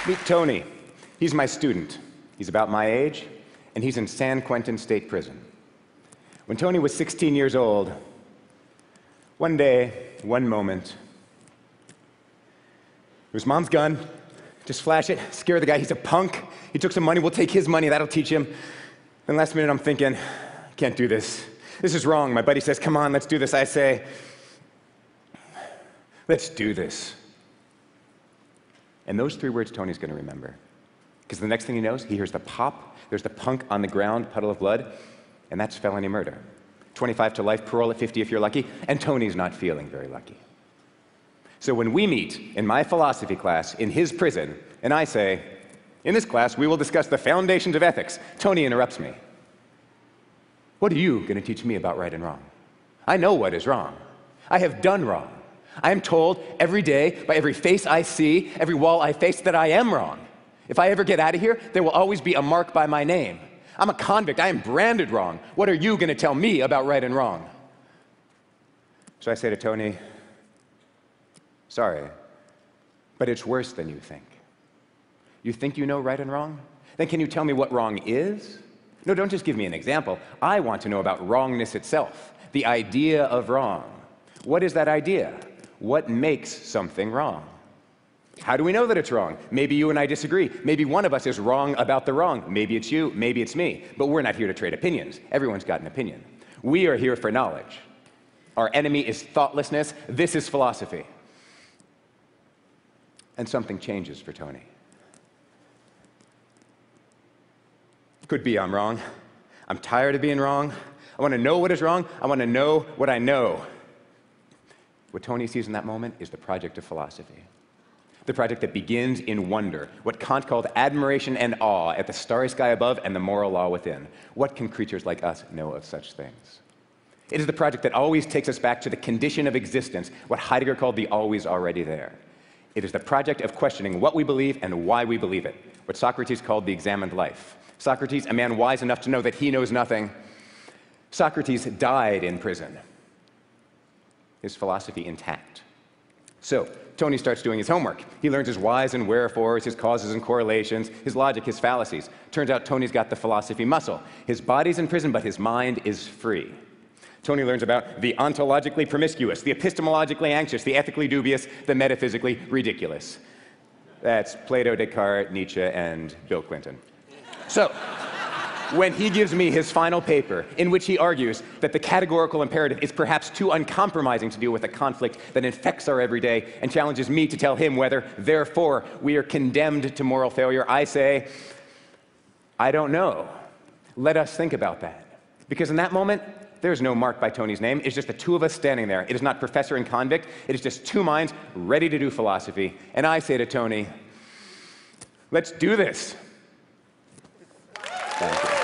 Meet Tony. He's my student. He's about my age, and he's in San Quentin State Prison. When Tony was 16 years old, one day, one moment, it was Mom's gun. Just flash it, scare the guy. He's a punk. He took some money. We'll take his money. That'll teach him. Then last minute, I'm thinking, I can't do this. This is wrong. My buddy says, come on, let's do this. I say, let's do this. And those 3 words Tony's going to remember. Because the next thing he knows, he hears the pop, there's the punk on the ground, puddle of blood, and that's felony murder. 25 to life, parole at 50 if you're lucky, and Tony's not feeling very lucky. So when we meet in my philosophy class in his prison, and I say, in this class we will discuss the foundations of ethics, Tony interrupts me. What are you going to teach me about right and wrong? I know what is wrong. I have done wrong. I am told every day, by every face I see, every wall I face, that I am wrong. If I ever get out of here, there will always be a mark by my name. I'm a convict. I am branded wrong. What are you going to tell me about right and wrong? So I say to Tony, sorry, but it's worse than you think. You think you know right and wrong? Then can you tell me what wrong is? No, don't just give me an example. I want to know about wrongness itself, the idea of wrong. What is that idea? What makes something wrong? How do we know that it's wrong? Maybe you and I disagree. Maybe one of us is wrong about the wrong. Maybe it's you, maybe it's me. But we're not here to trade opinions. Everyone's got an opinion. We are here for knowledge. Our enemy is thoughtlessness. This is philosophy. And something changes for Tony. Could be I'm wrong. I'm tired of being wrong. I want to know what is wrong. I want to know what I know. What Tony sees in that moment is the project of philosophy. The project that begins in wonder, what Kant called admiration and awe at the starry sky above and the moral law within. What can creatures like us know of such things? It is the project that always takes us back to the condition of existence, what Heidegger called the always already there. It is the project of questioning what we believe and why we believe it, what Socrates called the examined life. Socrates, a man wise enough to know that he knows nothing. Socrates died in prison. His philosophy intact. So, Tony starts doing his homework. He learns his whys and wherefores, his causes and correlations, his logic, his fallacies. Turns out Tony's got the philosophy muscle. His body's in prison, but his mind is free. Tony learns about the ontologically promiscuous, the epistemologically anxious, the ethically dubious, the metaphysically ridiculous. That's Plato, Descartes, Nietzsche, and Bill Clinton. So, when he gives me his final paper, in which he argues that the categorical imperative is perhaps too uncompromising to deal with a conflict that infects our everyday and challenges me to tell him whether, therefore, we are condemned to moral failure, I say, I don't know. Let us think about that. Because in that moment, there's no mark by Tony's name. It's just the two of us standing there. It is not professor and convict. It is just two minds ready to do philosophy. And I say to Tony, let's do this. Thank you.